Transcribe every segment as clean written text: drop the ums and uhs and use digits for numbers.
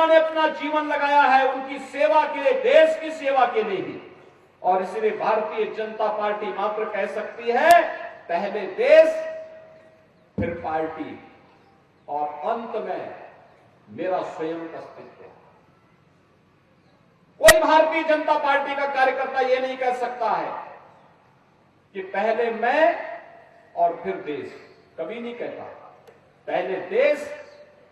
ने अपना जीवन लगाया है उनकी सेवा के लिए, देश की सेवा के लिए ही। और इसलिए भारतीय जनता पार्टी मात्र कह सकती है पहले देश फिर पार्टी और अंत में मेरा स्वयं का अस्तित्व। कोई भारतीय जनता पार्टी का कार्यकर्ता यह नहीं कह सकता है कि पहले मैं और फिर देश, कभी नहीं कहता। पहले देश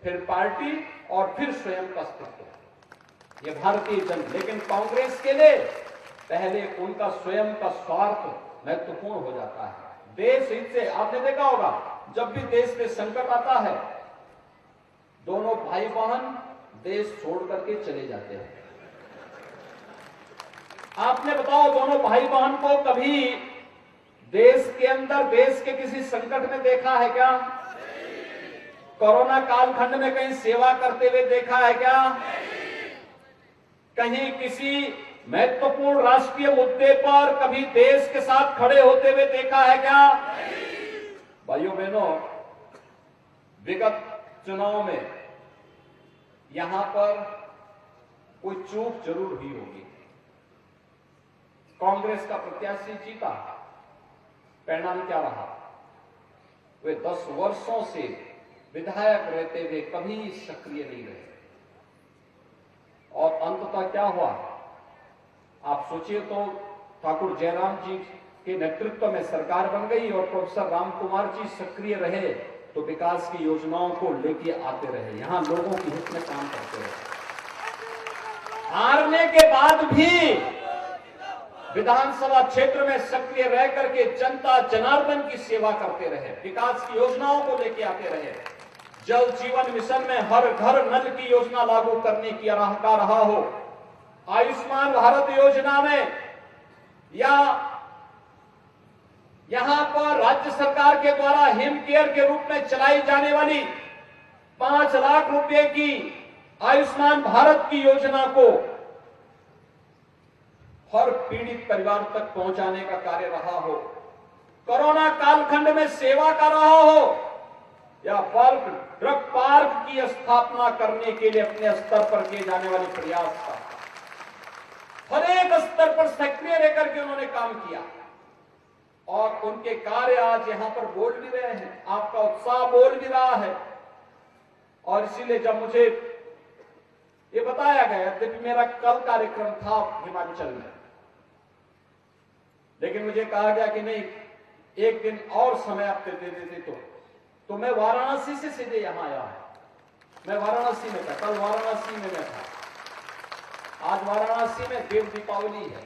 फिर पार्टी और फिर स्वयं का अस्तित्व, यह भारतीय जनता। लेकिन कांग्रेस के लिए पहले उनका स्वयं का स्वार्थ महत्वपूर्ण हो जाता है। देश हित से आपने देखा होगा जब भी देश में संकट आता है दोनों भाई बहन देश छोड़ करके चले जाते हैं। आपने बताओ दोनों भाई बहन को कभी देश के अंदर, देश के किसी संकट में देखा है क्या? कोरोना कालखंड में कहीं सेवा करते हुए देखा है क्या? कहीं किसी महत्वपूर्ण राष्ट्रीय मुद्दे पर कभी देश के साथ खड़े होते हुए देखा है क्या? भाइयों बहनों, विगत चुनाव में यहां पर कोई चूक जरूर हुई होगी। कांग्रेस का प्रत्याशी जीता, परिणाम क्या रहा? वे 10 वर्षों से विधायक रहते हुए कभी सक्रिय नहीं रहे और अंततः क्या हुआ आप सोचिए तो ठाकुर जयराम जी के नेतृत्व में सरकार बन गई और प्रोफेसर राम कुमार जी सक्रिय रहे तो विकास की योजनाओं को लेके आते रहे, यहां लोगों की हित में काम करते रहे। हारने के बाद भी विधानसभा क्षेत्र में सक्रिय रह करके जनता जनार्दन की सेवा करते रहे, विकास की योजनाओं को लेके आते रहे। जल जीवन मिशन में हर घर नल की योजना लागू करने की का रहा हो, आयुष्मान भारत योजना में, या यहां पर राज्य सरकार के द्वारा हिम केयर के रूप में चलाई जाने वाली 5 लाख रुपए की आयुष्मान भारत की योजना को हर पीड़ित परिवार तक पहुंचाने का कार्य रहा हो, कोरोना कालखंड में सेवा का रहा हो, या बल्क ड्रग पार्क की स्थापना करने के लिए अपने स्तर पर किए जाने वाले प्रयास का, हर एक स्तर पर सक्रिय रहकर के उन्होंने काम किया और उनके कार्य आज यहां पर बोल भी रहे हैं, आपका उत्साह बोल भी रहा है। और इसीलिए जब मुझे ये बताया गया, यद्यपि मेरा कल कार्यक्रम था हिमाचल में, लेकिन मुझे कहा गया कि नहीं एक दिन और समय आप दे देते तो मैं वाराणसी से सीधे यहां आया है। मैं वाराणसी में था, कल वाराणसी में मैं था। आज वाराणसी में देव दीपावली है।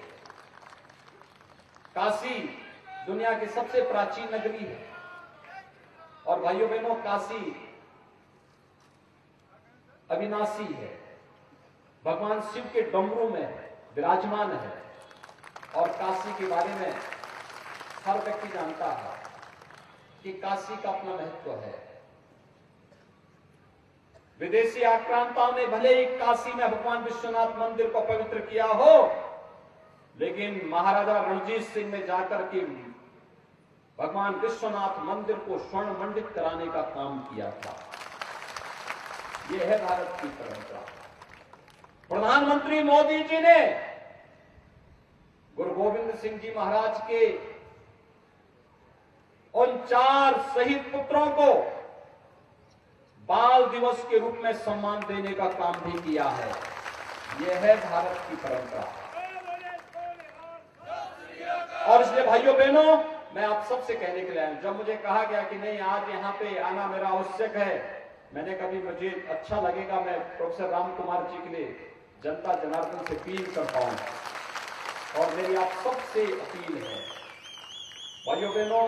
काशी दुनिया की सबसे प्राचीन नगरी है और भाइयों बहनों काशी अविनाशी है, भगवान शिव के डमरू में विराजमान है और काशी के बारे में हर व्यक्ति जानता है कि काशी का अपना महत्व है। विदेशी आक्रांताओं ने भले ही काशी में भगवान विश्वनाथ मंदिर को पवित्र किया हो, लेकिन महाराजा रणजीत सिंह ने जाकर के भगवान विश्वनाथ मंदिर को स्वर्ण मंडित कराने का काम किया था। यह है भारत की परंपरा। प्रधानमंत्री मोदी जी ने गुरु गोविंद सिंह जी महाराज के उन 4 शहीद पुत्रों को बाल दिवस के रूप में सम्मान देने का काम भी किया है। यह है भारत की परंपरा। और इसलिए भाइयों बहनों, मैं आप सबसे कहने के लिए आया हूं, जब मुझे कहा गया कि नहीं आज यहां पे आना मेरा आवश्यक है, मैंने कभी मुझे अच्छा लगेगा मैं प्रोफेसर राम कुमार जी के लिए जनता जनार्दन से अपील कर पाऊं। और मेरी आप सबसे अपील है भाइयों बहनों,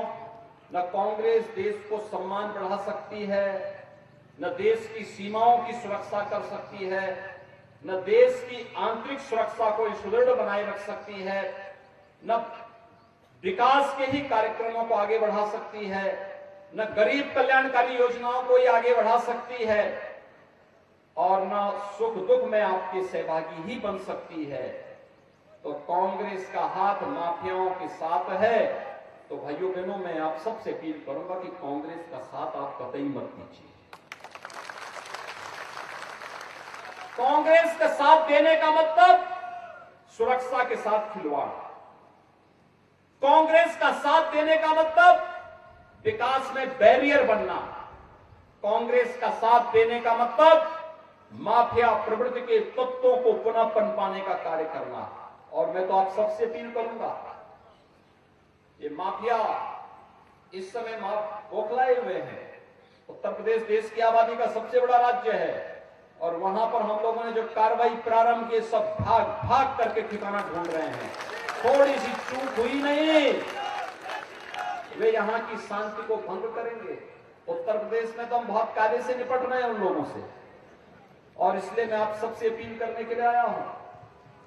न कांग्रेस देश को सम्मान बढ़ा सकती है, न देश की सीमाओं की सुरक्षा कर सकती है, न देश की आंतरिक सुरक्षा को सुदृढ़ बनाए रख सकती है, न विकास के ही कार्यक्रमों को आगे बढ़ा सकती है, न गरीब कल्याणकारी योजनाओं को ही आगे बढ़ा सकती है, और न सुख दुख में आपके सहभागी ही बन सकती है। तो कांग्रेस का हाथ माफियाओं के साथ है। तो भाइयों बहनों, मैं आप सबसे अपील करूंगा कि कांग्रेस का साथ आप कतई मत दीजिए। कांग्रेस का साथ देने का मतलब सुरक्षा के साथ खिलवाड़। कांग्रेस का साथ देने का मतलब विकास में बैरियर बनना। कांग्रेस का साथ देने का मतलब माफिया प्रवृत्ति के तत्वों को पुनः पनपाने का कार्य करना। और मैं तो आप सबसे अपील करूंगा, ये माफिया इस समय बौखलाए हुए हैं। उत्तर प्रदेश देश की आबादी का सबसे बड़ा राज्य है और वहां पर हम लोगों ने जो कार्रवाई प्रारंभ की, सब भाग भाग करके ठिकाना ढूंढ रहे हैं। थोड़ी सी चूक हुई नहीं, वे यहां की शांति को भंग करेंगे। उत्तर प्रदेश में तो हम बहुत कायदे से निपट रहे हैं उन लोगों से, और इसलिए मैं आप सबसे अपील करने के लिए आया हूं।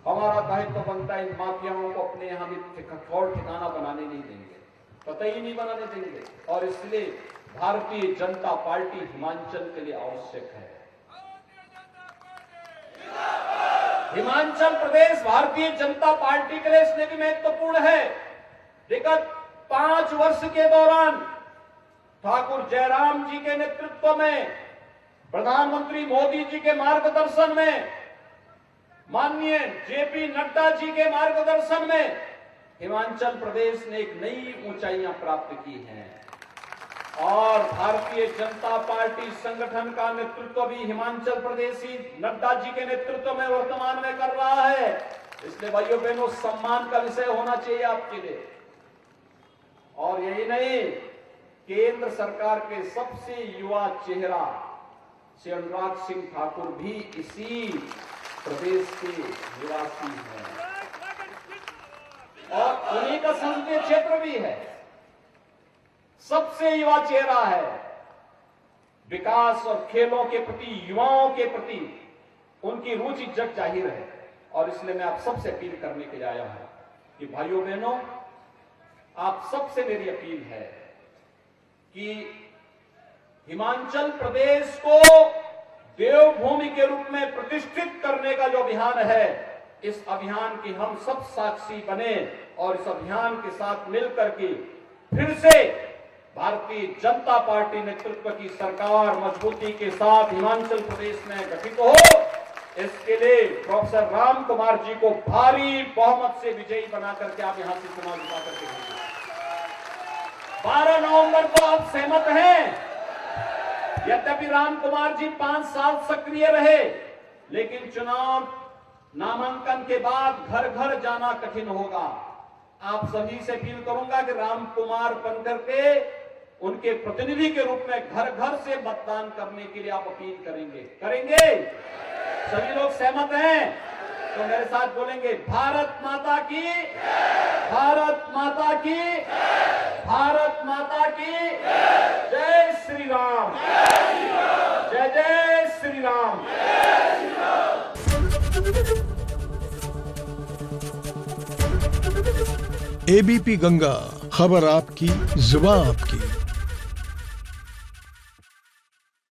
हमारा दायित्व बनता है इन माफियाओं को अपने यहां भी और ठिकाना बनाने नहीं देंगे, कतई नहीं बनाने देंगे। और इसलिए भारतीय जनता पार्टी हिमाचल के लिए आवश्यक है। हिमाचल प्रदेश भारतीय जनता पार्टी के लिए इसलिए भी महत्वपूर्ण है। विगत 5 वर्ष के दौरान ठाकुर जयराम जी के नेतृत्व में, प्रधानमंत्री मोदी जी के मार्गदर्शन में, माननीय जेपी नड्डा जी के मार्गदर्शन में हिमाचल प्रदेश ने एक नई ऊंचाइयां प्राप्त की हैं। और भारतीय जनता पार्टी संगठन का नेतृत्व भी हिमाचल प्रदेशी नड्डा जी के नेतृत्व में वर्तमान में कर रहा है। इसलिए भाइयों बहनों, सम्मान का विषय होना चाहिए आपके लिए। और यही नहीं, केंद्र सरकार के सबसे युवा चेहरा श्री अनुराग सिंह ठाकुर भी इसी प्रदेश के निवासी हैं और उन्हीं का संसदीय क्षेत्र भी है। सबसे युवा चेहरा है। विकास और खेलों के प्रति, युवाओं के प्रति उनकी रुचि जग जाहिर है। और इसलिए मैं आप सबसे अपील करने के लिए आया हूं कि भाइयों बहनों, आप सबसे मेरी अपील है कि हिमाचल प्रदेश को देवभूमि के रूप में प्रतिष्ठित करने का जो अभियान है, इस अभियान की हम सब साक्षी बने और इस अभियान के साथ मिलकर के फिर से भारतीय जनता पार्टी नेतृत्व की सरकार मजबूती के साथ हिमाचल प्रदेश में गठित हो। इसके लिए प्रोफेसर राम कुमार जी को भारी बहुमत से विजयी बना करके आप यहां से चुनाव जिता करके भेजिए। 12 नवंबर को आप सहमत हैं? यद्यपि राम कुमार जी 5 साल सक्रिय रहे, लेकिन चुनाव नामांकन के बाद घर घर जाना कठिन होगा। आप सभी से अपील करूंगा कि राम कुमार बनकर के उनके प्रतिनिधि के रूप में घर घर से मतदान करने के लिए आप अपील करेंगे? सभी लोग सहमत हैं? तो मेरे साथ बोलेंगे, भारत माता की, भारत माता की, भारत माता की जय श्री राम, जय जय श्री राम। एबीपी गंगा, खबर आपकी, जुबान आपकी।